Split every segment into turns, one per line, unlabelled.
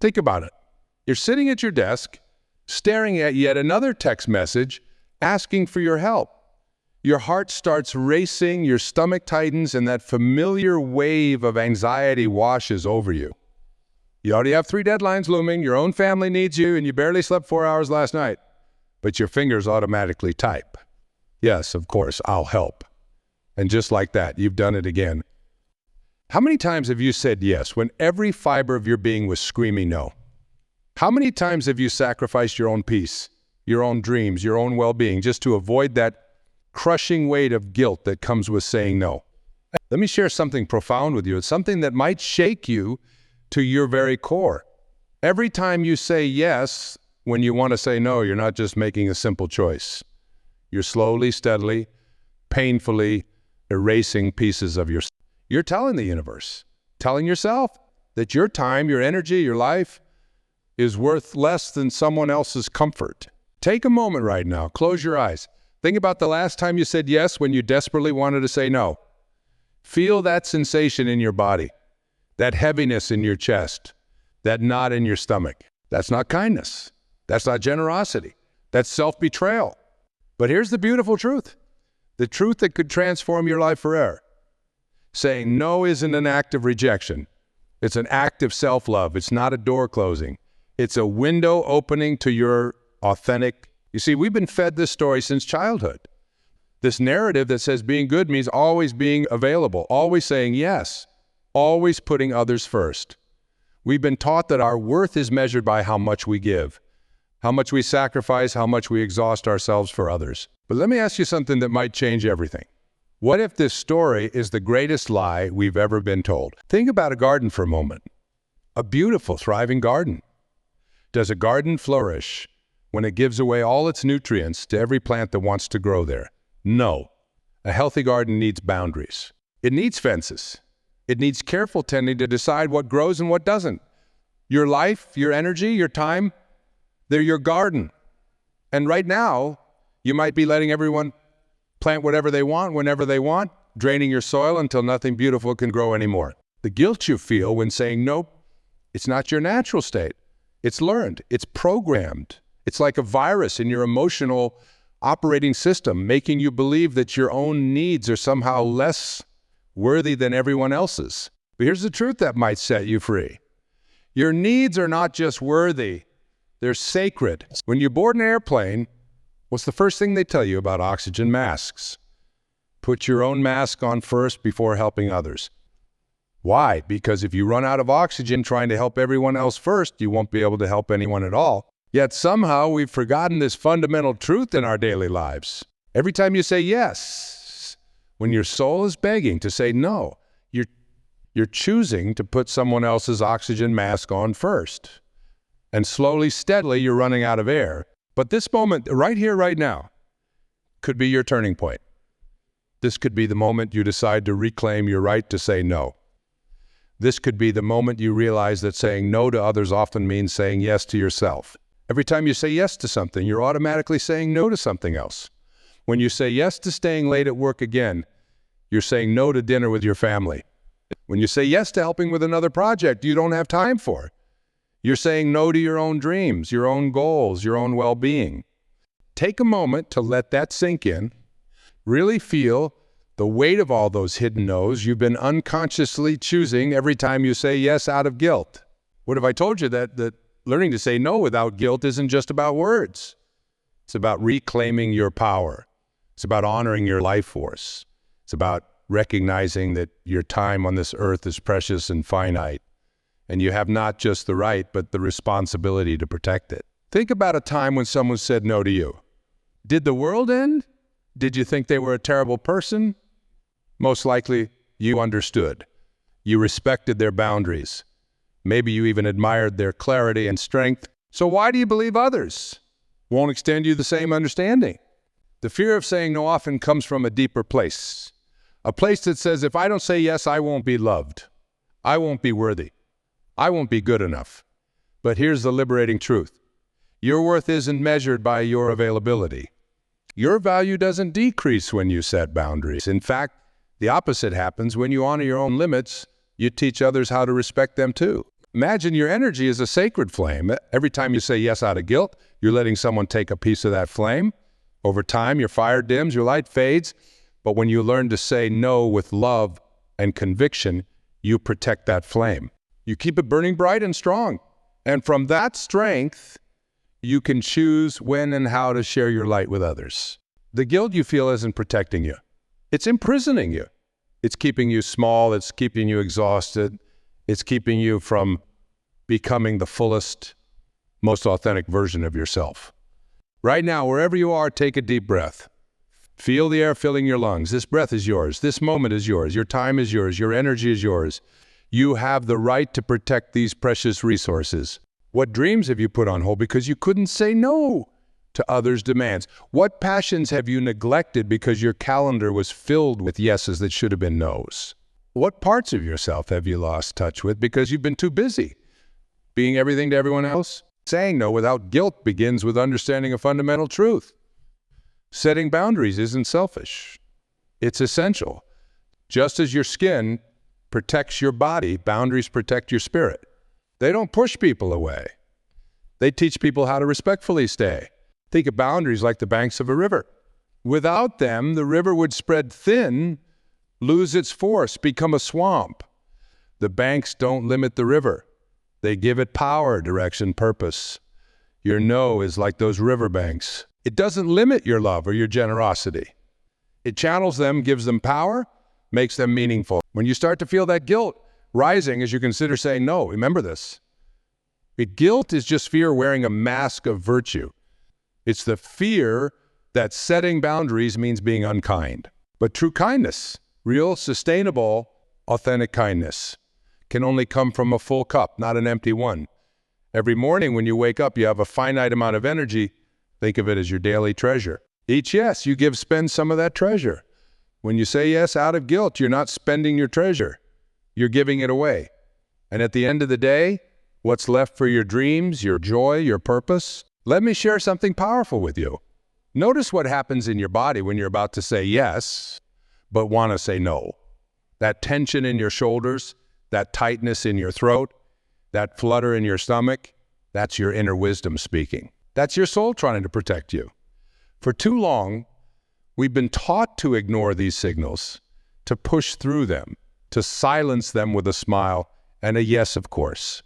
Think about it. You're sitting at your desk, staring at yet another text message, asking for your help. Your heart starts racing, your stomach tightens, and that familiar wave of anxiety washes over you. You already have 3 deadlines looming, your own family needs you, and you barely slept 4 hours last night. But your fingers automatically type, "Yes, of course, I'll help." And just like that, you've done it again. How many times have you said yes when every fiber of your being was screaming no? How many times have you sacrificed your own peace, your own dreams, your own well-being, just to avoid that crushing weight of guilt that comes with saying no? Let me share something profound with you. It's something that might shake you to your very core. Every time you say yes, when you want to say no, you're not just making a simple choice. You're slowly, steadily, painfully erasing pieces of yourself. You're telling the universe, telling yourself that your time, your energy, your life is worth less than someone else's comfort. Take a moment right now. Close your eyes. Think about the last time you said yes when you desperately wanted to say no. Feel that sensation in your body, that heaviness in your chest, that knot in your stomach. That's not kindness. That's not generosity. That's self-betrayal. But here's the beautiful truth, the truth that could transform your life forever. Saying no isn't an act of rejection. It's an act of self-love. It's not a door closing. It's a window opening to your authentic. You see, we've been fed this story since childhood. This narrative that says being good means always being available, always saying yes, always putting others first. We've been taught that our worth is measured by how much we give, how much we sacrifice, how much we exhaust ourselves for others. But let me ask you something that might change everything. What if this story is the greatest lie we've ever been told? Think about a garden for a moment. A beautiful, thriving garden. Does a garden flourish when it gives away all its nutrients to every plant that wants to grow there? No. A healthy garden needs boundaries. It needs fences. It needs careful tending to decide what grows and what doesn't. Your life, your energy, your time, they're your garden. And right now, you might be letting everyone plant whatever they want, whenever they want, draining your soil until nothing beautiful can grow anymore. The guilt you feel when saying no, it's not your natural state. It's learned. It's programmed. It's like a virus in your emotional operating system, making you believe that your own needs are somehow less worthy than everyone else's. But here's the truth that might set you free. Your needs are not just worthy, they're sacred. When you board an airplane, what's the first thing they tell you about oxygen masks? Put your own mask on first before helping others. Why? Because if you run out of oxygen trying to help everyone else first, you won't be able to help anyone at all. Yet somehow we've forgotten this fundamental truth in our daily lives. Every time you say yes, when your soul is begging to say no, you're choosing to put someone else's oxygen mask on first. And slowly, steadily, you're running out of air. But this moment, right here, right now, could be your turning point. This could be the moment you decide to reclaim your right to say no. This could be the moment you realize that saying no to others often means saying yes to yourself. Every time you say yes to something, you're automatically saying no to something else. When you say yes to staying late at work again, you're saying no to dinner with your family. When you say yes to helping with another project you don't have time for, you're saying no to your own dreams, your own goals, your own well-being. Take a moment to let that sink in. Really feel the weight of all those hidden no's you've been unconsciously choosing every time you say yes out of guilt. What if I told you that learning to say no without guilt isn't just about words? It's about reclaiming your power. It's about honoring your life force. It's about recognizing that your time on this earth is precious and finite, and you have not just the right, but the responsibility to protect it. Think about a time when someone said no to you. Did the world end? Did you think they were a terrible person? Most likely, you understood. You respected their boundaries. Maybe you even admired their clarity and strength. So why do you believe others won't extend you the same understanding? The fear of saying no often comes from a deeper place. A place that says, if I don't say yes, I won't be loved. I won't be worthy. I won't be good enough. But here's the liberating truth. Your worth isn't measured by your availability. Your value doesn't decrease when you set boundaries. In fact, the opposite happens when you honor your own limits. You teach others how to respect them too. Imagine your energy is a sacred flame. Every time you say yes out of guilt, you're letting someone take a piece of that flame. Over time, your fire dims, your light fades. But when you learn to say no with love and conviction, you protect that flame. You keep it burning bright and strong. And from that strength, you can choose when and how to share your light with others. The guilt you feel isn't protecting you. It's imprisoning you. It's keeping you small. It's keeping you exhausted. It's keeping you from becoming the fullest, most authentic version of yourself. Right now, wherever you are, take a deep breath. Feel the air filling your lungs. This breath is yours. This moment is yours. Your time is yours. Your energy is yours. You have the right to protect these precious resources. What dreams have you put on hold because you couldn't say no to others' demands? What passions have you neglected because your calendar was filled with yeses that should have been nos? What parts of yourself have you lost touch with because you've been too busy being everything to everyone else? Saying no without guilt begins with understanding a fundamental truth. Setting boundaries isn't selfish. It's essential. Just as your skin protects your body, boundaries protect your spirit. They don't push people away. They teach people how to respectfully stay. Think of boundaries like the banks of a river. Without them, the river would spread thin, lose its force, become a swamp. The banks don't limit the river. They give it power, direction, purpose. Your no is like those riverbanks. It doesn't limit your love or your generosity. It channels them, gives them power, makes them meaningful. When you start to feel that guilt rising as you consider saying no, remember this. Guilt is just fear wearing a mask of virtue. It's the fear that setting boundaries means being unkind. But true kindness, real, sustainable, authentic kindness, can only come from a full cup, not an empty one. Every morning when you wake up, you have a finite amount of energy. Think of it as your daily treasure. Each yes you give spends some of that treasure. When you say yes out of guilt, you're not spending your treasure. You're giving it away. And at the end of the day, what's left for your dreams, your joy, your purpose? Let me share something powerful with you. Notice what happens in your body when you're about to say yes, but want to say no. That tension in your shoulders, that tightness in your throat, that flutter in your stomach, that's your inner wisdom speaking. That's your soul trying to protect you. For too long, we've been taught to ignore these signals, to push through them, to silence them with a smile and a yes, of course.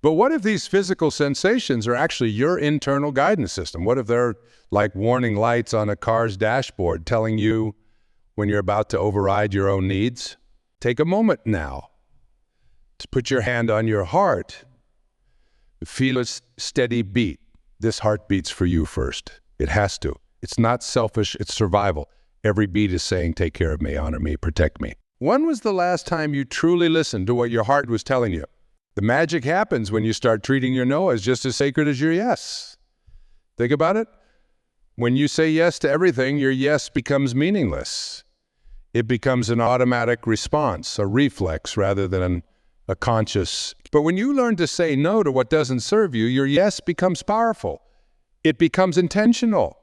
But what if these physical sensations are actually your internal guidance system? What if they're like warning lights on a car's dashboard telling you when you're about to override your own needs? Take a moment now to put your hand on your heart. Feel a steady beat. This heart beats for you first. It has to. It's not selfish, it's survival. Every beat is saying, take care of me, honor me, protect me. When was the last time you truly listened to what your heart was telling you? The magic happens when you start treating your no as just as sacred as your yes. Think about it. When you say yes to everything, your yes becomes meaningless. It becomes an automatic response, a reflex rather than a conscious. But when you learn to say no to what doesn't serve you, your yes becomes powerful. It becomes intentional.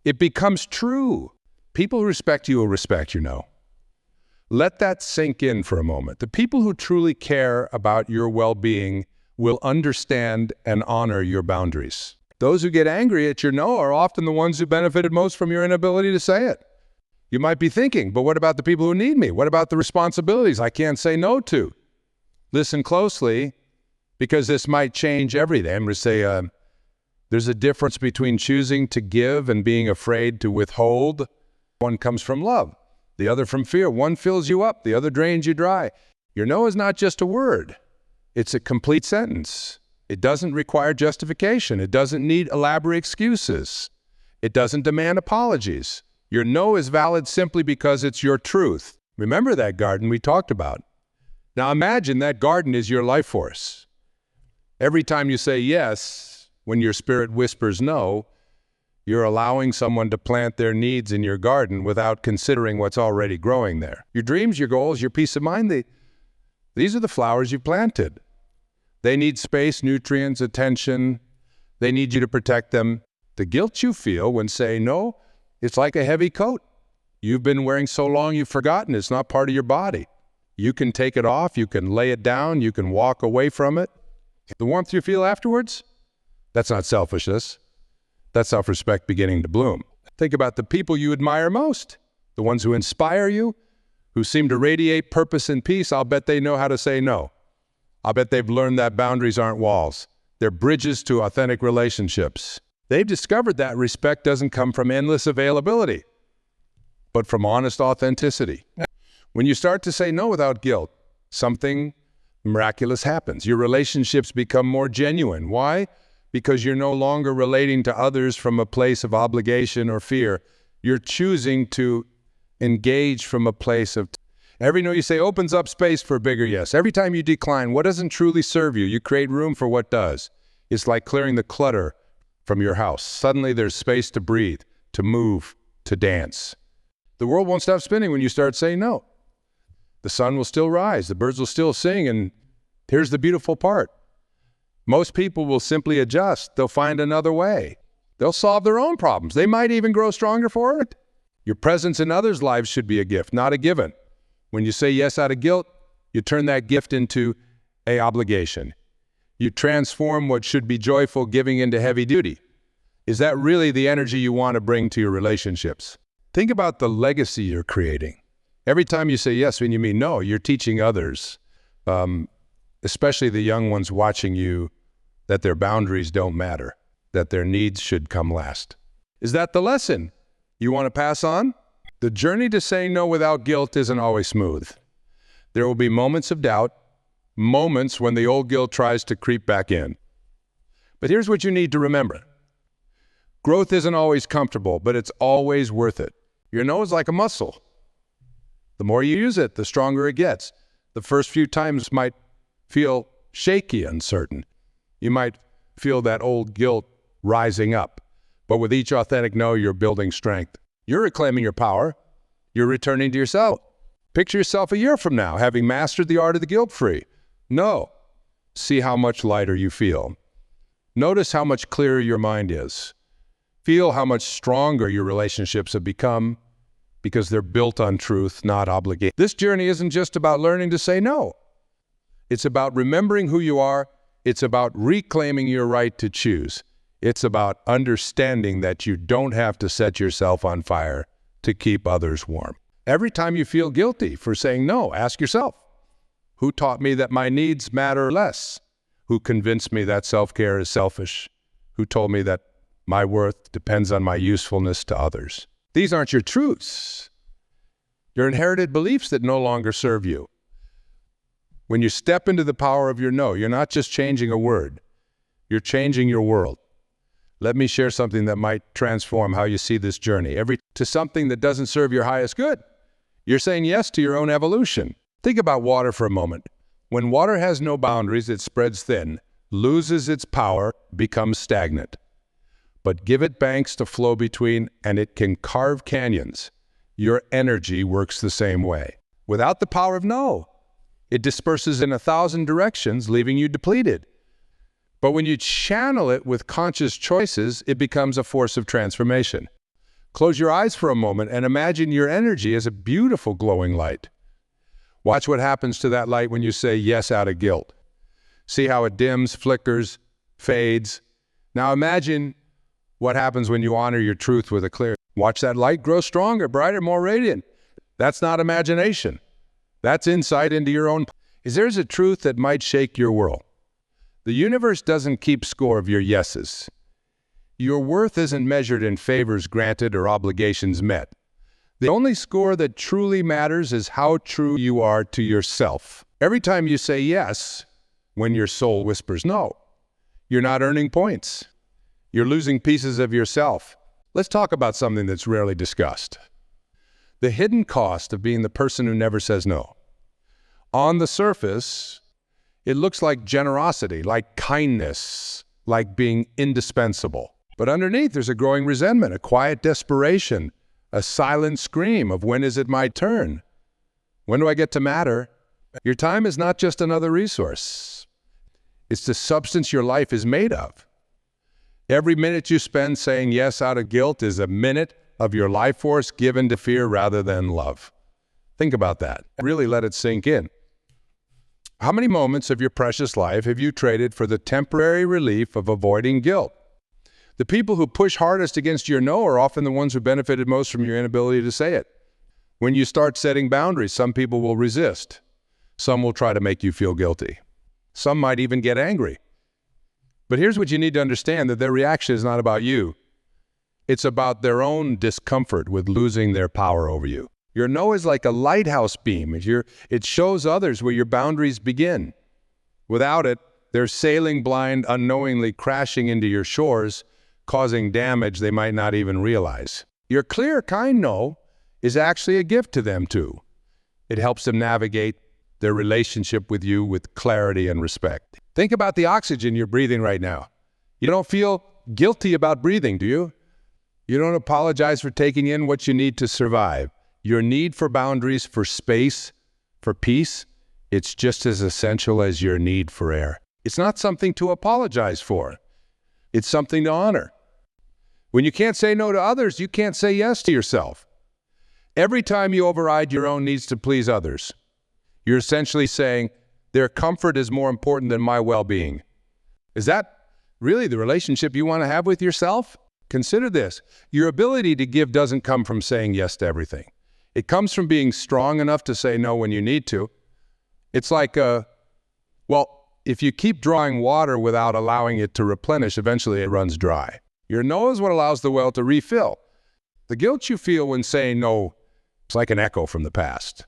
It becomes true. People who respect you will respect your no. Let that sink in for a moment. The people who truly care about your well-being will understand and honor your boundaries. Those who get angry at your no are often the ones who benefited most from your inability to say it. You might be thinking, but what about the people who need me? What about the responsibilities I can't say no to? Listen closely, because this might change everything. I'm going to say there's a difference between choosing to give and being afraid to withhold. One comes from love, the other from fear. One fills you up, the other drains you dry. Your no is not just a word. It's a complete sentence. It doesn't require justification. It doesn't need elaborate excuses. It doesn't demand apologies. Your no is valid simply because it's your truth. Remember that garden we talked about. Now imagine that garden is your life force. Every time you say yes, when your spirit whispers no, you're allowing someone to plant their needs in your garden without considering what's already growing there. Your dreams, your goals, your peace of mind, these are the flowers you planted. They need space, nutrients, attention. They need you to protect them. The guilt you feel when saying no, it's like a heavy coat. You've been wearing so long you've forgotten it's not part of your body. You can take it off, you can lay it down, you can walk away from it. The warmth you feel afterwards, that's not selfishness. That's self-respect beginning to bloom. Think about the people you admire most, the ones who inspire you, who seem to radiate purpose and peace. I'll bet they know how to say no. I'll bet they've learned that boundaries aren't walls. They're bridges to authentic relationships. They've discovered that respect doesn't come from endless availability, but from honest authenticity. When you start to say no without guilt, something miraculous happens. Your relationships become more genuine. Why? Because you're no longer relating to others from a place of obligation or fear. You're choosing to engage from a place of... Every no you say opens up space for a bigger yes. Every time you decline what doesn't truly serve you, you create room for what does. It's like clearing the clutter from your house. Suddenly there's space to breathe, to move, to dance. The world won't stop spinning when you start saying no. The sun will still rise, the birds will still sing, and here's the beautiful part. Most people will simply adjust. They'll find another way. They'll solve their own problems. They might even grow stronger for it. Your presence in others' lives should be a gift, not a given. When you say yes out of guilt, you turn that gift into an obligation. You transform what should be joyful giving into heavy duty. Is that really the energy you want to bring to your relationships? Think about the legacy you're creating. Every time you say yes when you mean no, you're teaching others, especially the young ones watching you, that their boundaries don't matter, that their needs should come last. Is that the lesson you want to pass on? The journey to saying no without guilt isn't always smooth. There will be moments of doubt, moments when the old guilt tries to creep back in. But here's what you need to remember. Growth isn't always comfortable, but it's always worth it. Your no is like a muscle. The more you use it, the stronger it gets. The first few times might feel shaky, uncertain. You might feel that old guilt rising up. But with each authentic no, you're building strength. You're reclaiming your power. You're returning to yourself. Picture yourself a year from now, having mastered the art of the guilt-free. No. See how much lighter you feel. Notice how much clearer your mind is. Feel how much stronger your relationships have become because they're built on truth, not obligation. This journey isn't just about learning to say no. It's about remembering who you are. It's about reclaiming your right to choose. It's about understanding that you don't have to set yourself on fire to keep others warm. Every time you feel guilty for saying no, ask yourself, who taught me that my needs matter less? Who convinced me that self-care is selfish? Who told me that my worth depends on my usefulness to others? These aren't your truths. You're inherited beliefs that no longer serve you. When you step into the power of your no, you're not just changing a word. You're changing your world. Let me share something that might transform how you see this journey. To something that doesn't serve your highest good. You're saying yes to your own evolution. Think about water for a moment. When water has no boundaries, it spreads thin, loses its power, becomes stagnant. But give it banks to flow between, and it can carve canyons. Your energy works the same way. Without the power of no, it disperses in 1,000 directions, leaving you depleted. But when you channel it with conscious choices, it becomes a force of transformation. Close your eyes for a moment and imagine your energy as a beautiful glowing light. Watch what happens to that light when you say yes out of guilt. See how it dims, flickers, fades. Now imagine what happens when you honor your truth with a clear. Watch that light grow stronger, brighter, more radiant. That's not imagination. That's insight into your own. There's a truth that might shake your world. The universe doesn't keep score of your yeses. Your worth isn't measured in favors granted or obligations met. The only score that truly matters is how true you are to yourself. Every time you say yes, when your soul whispers no, you're not earning points. You're losing pieces of yourself. Let's talk about something that's rarely discussed. The hidden cost of being the person who never says no. On the surface, it looks like generosity, like kindness, like being indispensable. But underneath, there's a growing resentment, a quiet desperation, a silent scream of when is it my turn? When do I get to matter? Your time is not just another resource. It's the substance your life is made of. Every minute you spend saying yes out of guilt is a minute of your life force given to fear rather than love. Think about that. Really let it sink in. How many moments of your precious life have you traded for the temporary relief of avoiding guilt? The people who push hardest against your no are often the ones who benefited most from your inability to say it. When you start setting boundaries, some people will resist. Some will try to make you feel guilty. Some might even get angry. But here's what you need to understand, that their reaction is not about you. It's about their own discomfort with losing their power over you. Your no is like a lighthouse beam. It shows others where your boundaries begin. Without it, they're sailing blind, unknowingly crashing into your shores, causing damage they might not even realize. Your clear, kind no is actually a gift to them too. It helps them navigate their relationship with you with clarity and respect. Think about the oxygen you're breathing right now. You don't feel guilty about breathing, do you? You don't apologize for taking in what you need to survive. Your need for boundaries, for space, for peace, it's just as essential as your need for air. It's not something to apologize for. It's something to honor. When you can't say no to others, you can't say yes to yourself. Every time you override your own needs to please others, you're essentially saying, their comfort is more important than my well-being. Is that really the relationship you want to have with yourself? Consider this. Your ability to give doesn't come from saying yes to everything. It comes from being strong enough to say no when you need to. It's like, if you keep drawing water without allowing it to replenish, eventually it runs dry. Your no is what allows the well to refill. The guilt you feel when saying no is like an echo from the past.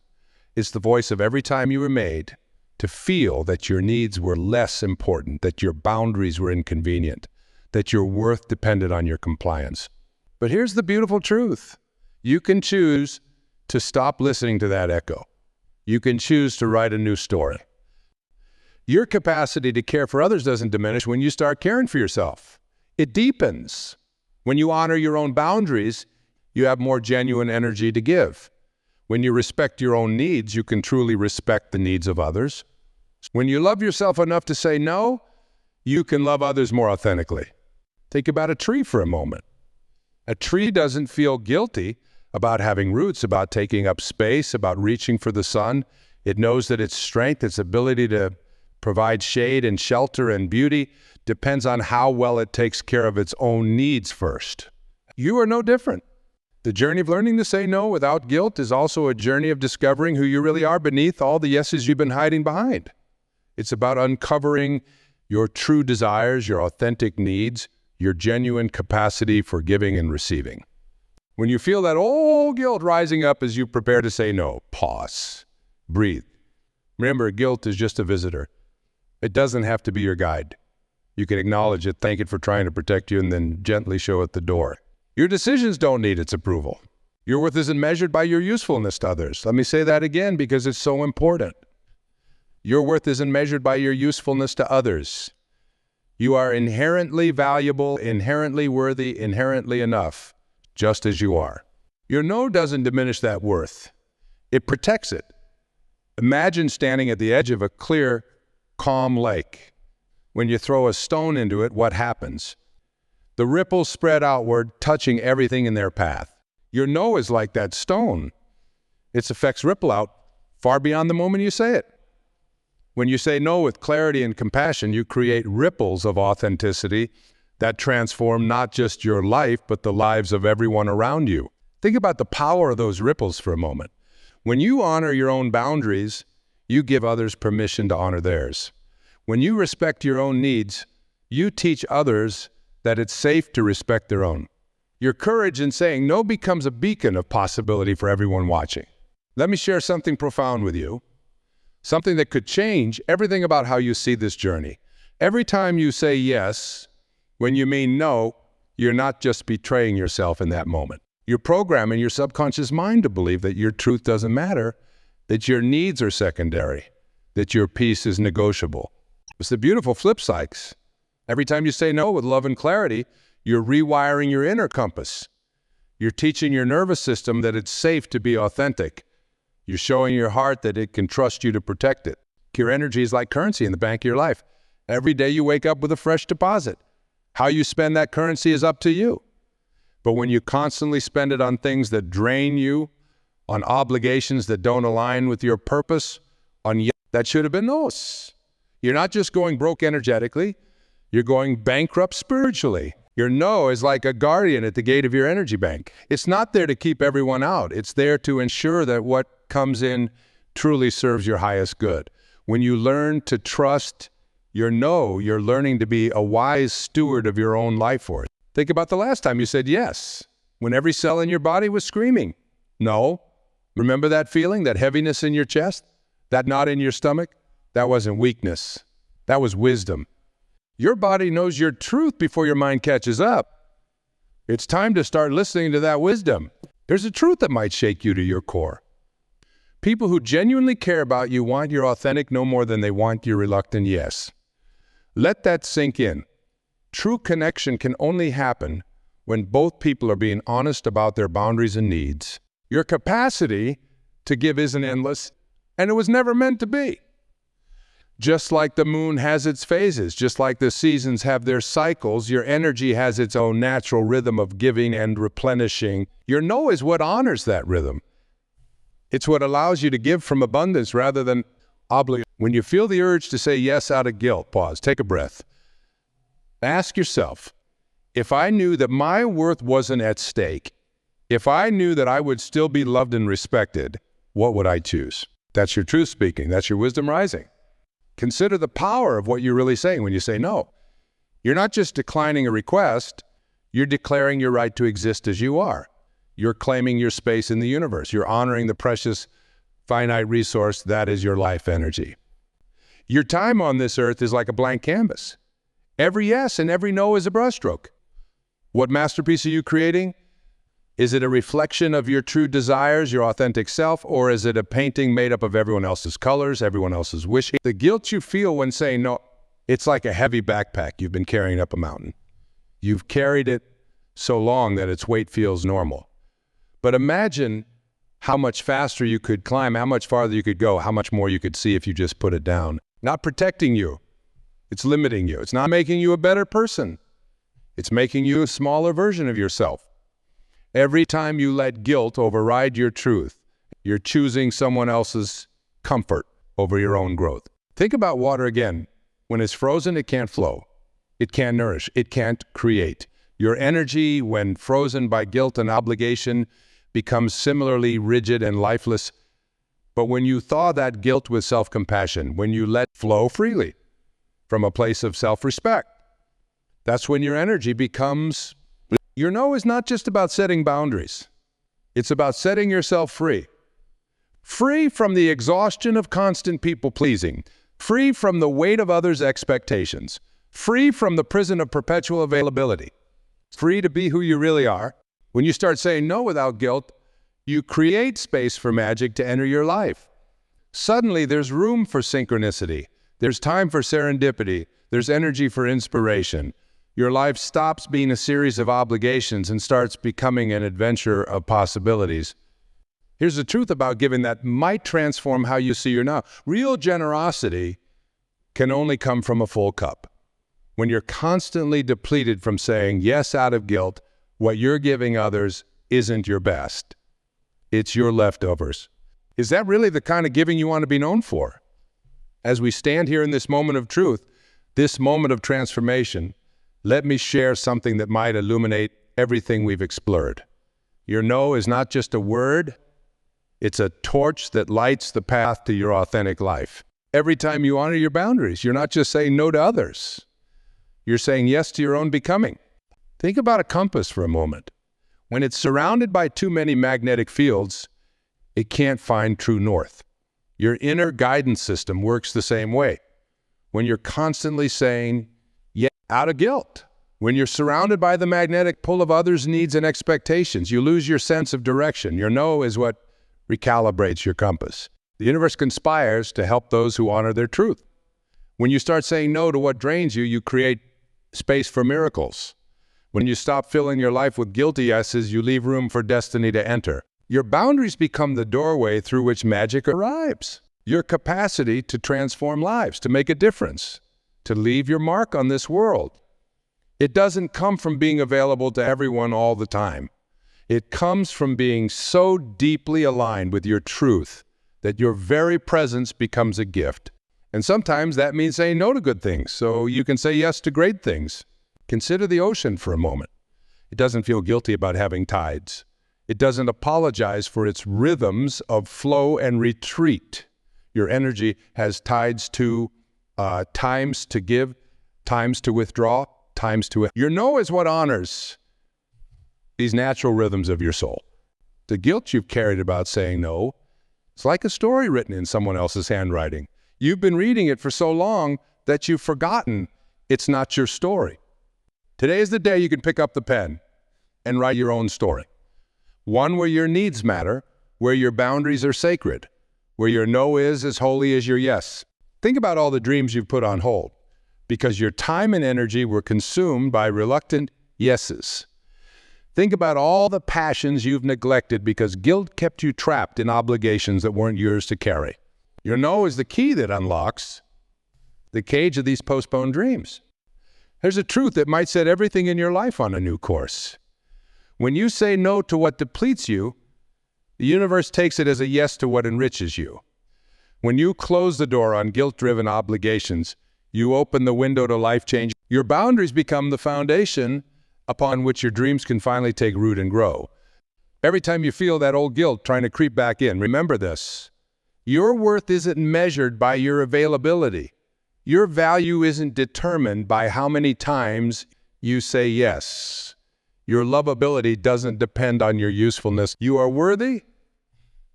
It's the voice of every time you were made to feel that your needs were less important, that your boundaries were inconvenient, that your worth depended on your compliance. But here's the beautiful truth. You can choose to stop listening to that echo. You can choose to write a new story. Your capacity to care for others doesn't diminish when you start caring for yourself. It deepens. When you honor your own boundaries, you have more genuine energy to give. When you respect your own needs, you can truly respect the needs of others. When you love yourself enough to say no, you can love others more authentically. Think about a tree for a moment. A tree doesn't feel guilty about having roots, about taking up space, about reaching for the sun. It knows that its strength, its ability to provide shade and shelter and beauty depends on how well it takes care of its own needs first. You are no different. The journey of learning to say no without guilt is also a journey of discovering who you really are beneath all the yeses you've been hiding behind. It's about uncovering your true desires, your authentic needs, your genuine capacity for giving and receiving. When you feel that old guilt rising up as you prepare to say no, pause, breathe. Remember, guilt is just a visitor. It doesn't have to be your guide. You can acknowledge it, thank it for trying to protect you, and then gently show it the door. Your decisions don't need its approval. Your worth isn't measured by your usefulness to others. Let me say that again because it's so important. Your worth isn't measured by your usefulness to others. You are inherently valuable, inherently worthy, inherently enough, just as you are. Your no doesn't diminish that worth. It protects it. Imagine standing at the edge of a clear, calm lake. When you throw a stone into it, what happens? The ripples spread outward, touching everything in their path. Your no is like that stone. Its effects ripple out far beyond the moment you say it. When you say no with clarity and compassion, you create ripples of authenticity that transform not just your life, but the lives of everyone around you. Think about the power of those ripples for a moment. When you honor your own boundaries, you give others permission to honor theirs. When you respect your own needs, you teach others that it's safe to respect their own. Your courage in saying no becomes a beacon of possibility for everyone watching. Let me share something profound with you, something that could change everything about how you see this journey. Every time you say yes, when you mean no, you're not just betraying yourself in that moment. You're programming your subconscious mind to believe that your truth doesn't matter, that your needs are secondary, that your peace is negotiable. It's the beautiful flip side. Every time you say no with love and clarity, you're rewiring your inner compass. You're teaching your nervous system that it's safe to be authentic. You're showing your heart that it can trust you to protect it. Your energy is like currency in the bank of your life. Every day you wake up with a fresh deposit. How you spend that currency is up to you. But when you constantly spend it on things that drain you, on obligations that don't align with your purpose, on yes that should have been no's. You're not just going broke energetically, you're going bankrupt spiritually. Your no is like a guardian at the gate of your energy bank. It's not there to keep everyone out. It's there to ensure that what comes in truly serves your highest good. When you learn to trust your no, you're learning to be a wise steward of your own life force. Think about the last time you said yes, when every cell in your body was screaming no. Remember that feeling, that heaviness in your chest, that knot in your stomach? That wasn't weakness. That was wisdom. Your body knows your truth before your mind catches up. It's time to start listening to that wisdom. There's a truth that might shake you to your core. People who genuinely care about you want your authentic no more than they want your reluctant yes. Let that sink in. True connection can only happen when both people are being honest about their boundaries and needs. Your capacity to give isn't endless, and it was never meant to be. Just like the moon has its phases, just like the seasons have their cycles, your energy has its own natural rhythm of giving and replenishing. Your no is what honors that rhythm. It's what allows you to give from abundance rather than obligation. When you feel the urge to say yes out of guilt, pause, take a breath. Ask yourself, if I knew that my worth wasn't at stake, if I knew that I would still be loved and respected, what would I choose? That's your truth speaking. That's your wisdom rising. Consider the power of what you're really saying when you say no. You're not just declining a request, you're declaring your right to exist as you are. You're claiming your space in the universe. You're honoring the precious, finite resource that is your life energy. Your time on this earth is like a blank canvas. Every yes and every no is a brushstroke. What masterpiece are you creating? Is it a reflection of your true desires, your authentic self, or is it a painting made up of everyone else's colors, everyone else's wishing? The guilt you feel when saying no, it's like a heavy backpack you've been carrying up a mountain. You've carried it so long that its weight feels normal. But imagine how much faster you could climb, how much farther you could go, how much more you could see if you just put it down. Not protecting you. It's limiting you. It's not making you a better person. It's making you a smaller version of yourself. Every time you let guilt override your truth, you're choosing someone else's comfort over your own growth. Think about water again. When it's frozen, it can't flow. It can't nourish. It can't create. Your energy, when frozen by guilt and obligation, becomes similarly rigid and lifeless. But when you thaw that guilt with self-compassion, when you let flow freely from a place of self-respect, that's when your energy becomes... Your no is not just about setting boundaries. It's about setting yourself free. Free from the exhaustion of constant people-pleasing. Free from the weight of others' expectations. Free from the prison of perpetual availability. Free to be who you really are. When you start saying no without guilt, you create space for magic to enter your life. Suddenly, there's room for synchronicity. There's time for serendipity. There's energy for inspiration. Your life stops being a series of obligations and starts becoming an adventure of possibilities. Here's the truth about giving that might transform how you see your now. Real generosity can only come from a full cup. When you're constantly depleted from saying yes out of guilt, what you're giving others isn't your best. It's your leftovers. Is that really the kind of giving you want to be known for? As we stand here in this moment of truth, this moment of transformation, let me share something that might illuminate everything we've explored. Your no is not just a word, it's a torch that lights the path to your authentic life. Every time you honor your boundaries, you're not just saying no to others. You're saying yes to your own becoming. Think about a compass for a moment. When it's surrounded by too many magnetic fields, it can't find true north. Your inner guidance system works the same way. When you're constantly saying yes out of guilt, when you're surrounded by the magnetic pull of others' needs and expectations, you lose your sense of direction. Your no is what recalibrates your compass. The universe conspires to help those who honor their truth. When you start saying no to what drains you, you create space for miracles. When you stop filling your life with guilty yeses, you leave room for destiny to enter. Your boundaries become the doorway through which magic arrives. Your capacity to transform lives, to make a difference, to leave your mark on this world. It doesn't come from being available to everyone all the time. It comes from being so deeply aligned with your truth that your very presence becomes a gift. And sometimes that means saying no to good things, so you can say yes to great things. Consider the ocean for a moment. It doesn't feel guilty about having tides. It doesn't apologize for its rhythms of flow and retreat. Your energy has tides to times to give, times to withdraw, times to... Your no is what honors these natural rhythms of your soul. The guilt you've carried about saying no, it's like a story written in someone else's handwriting. You've been reading it for so long that you've forgotten it's not your story. Today is the day you can pick up the pen and write your own story. One where your needs matter, where your boundaries are sacred, where your no is as holy as your yes. Think about all the dreams you've put on hold because your time and energy were consumed by reluctant yeses. Think about all the passions you've neglected because guilt kept you trapped in obligations that weren't yours to carry. Your no is the key that unlocks the cage of these postponed dreams. There's a truth that might set everything in your life on a new course. When you say no to what depletes you, the universe takes it as a yes to what enriches you. When you close the door on guilt-driven obligations, you open the window to life change. Your boundaries become the foundation upon which your dreams can finally take root and grow. Every time you feel that old guilt trying to creep back in, remember this. Your worth isn't measured by your availability. Your value isn't determined by how many times you say yes. Your lovability doesn't depend on your usefulness. You are worthy,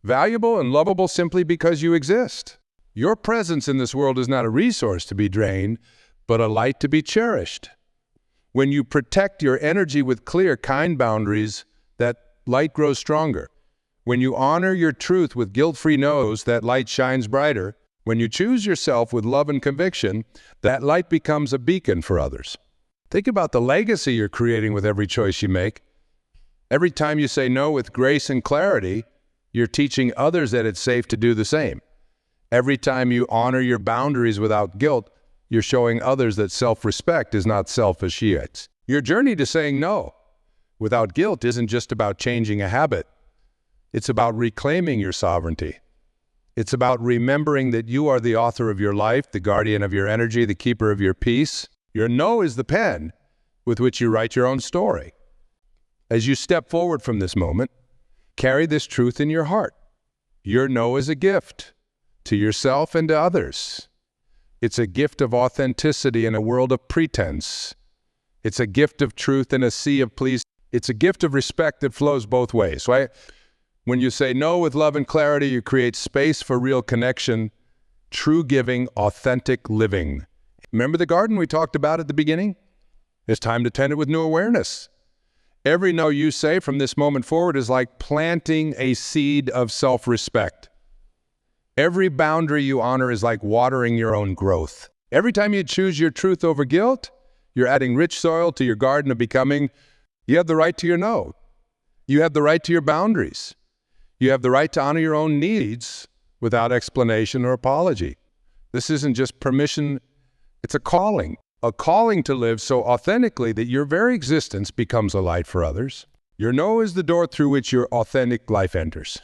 valuable, and lovable simply because you exist. Your presence in this world is not a resource to be drained, but a light to be cherished. When you protect your energy with clear, kind boundaries, that light grows stronger. When you honor your truth with guilt-free no's, that light shines brighter. When you choose yourself with love and conviction, that light becomes a beacon for others. Think about the legacy you're creating with every choice you make. Every time you say no with grace and clarity, you're teaching others that it's safe to do the same. Every time you honor your boundaries without guilt, you're showing others that self-respect is not selfish yet. Your journey to saying no without guilt isn't just about changing a habit. It's about reclaiming your sovereignty. It's about remembering that you are the author of your life, the guardian of your energy, the keeper of your peace. Your no is the pen with which you write your own story. As you step forward from this moment, carry this truth in your heart. Your no is a gift to yourself and to others. It's a gift of authenticity in a world of pretense. It's a gift of truth in a sea of please. It's a gift of respect that flows both ways, right? When you say no with love and clarity, you create space for real connection, true giving, authentic living. Remember the garden we talked about at the beginning? It's time to tend it with new awareness. Every no you say from this moment forward is like planting a seed of self-respect. Every boundary you honor is like watering your own growth. Every time you choose your truth over guilt, you're adding rich soil to your garden of becoming. You have the right to your no. You have the right to your boundaries. You have the right to honor your own needs without explanation or apology. This isn't just permission, it's a calling to live so authentically that your very existence becomes a light for others. Your no is the door through which your authentic life enters.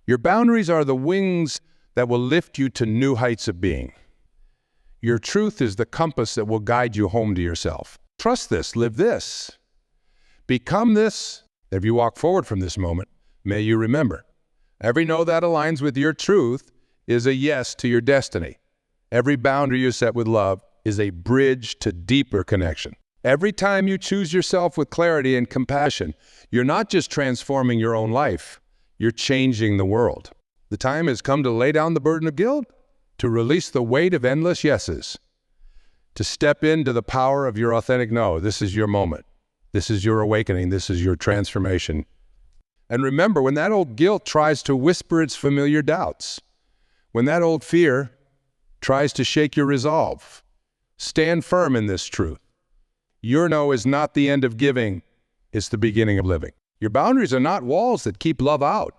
Your boundaries are the wings that will lift you to new heights of being. Your truth is the compass that will guide you home to yourself. Trust this, live this. Become this. If you walk forward from this moment, may you remember, every no that aligns with your truth is a yes to your destiny. Every boundary you set with love is a bridge to deeper connection. Every time you choose yourself with clarity and compassion, you're not just transforming your own life, you're changing the world. The time has come to lay down the burden of guilt, to release the weight of endless yeses, to step into the power of your authentic no. This is your moment. This is your awakening. This is your transformation. And remember, when that old guilt tries to whisper its familiar doubts, when that old fear tries to shake your resolve, stand firm in this truth. Your no is not the end of giving, it's the beginning of living. Your boundaries are not walls that keep love out.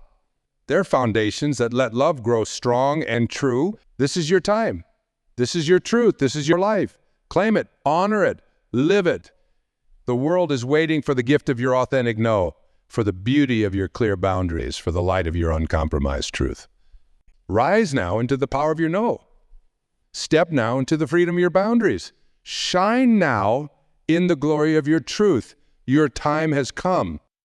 They're foundations that let love grow strong and true. This is your time. This is your truth. This is your life. Claim it, honor it, live it. The world is waiting for the gift of your authentic no. for the beauty of your clear boundaries, for the light of your uncompromised truth. Rise now into the power of your no. Step now into the freedom of your boundaries. Shine now in the glory of your truth. Your time has come.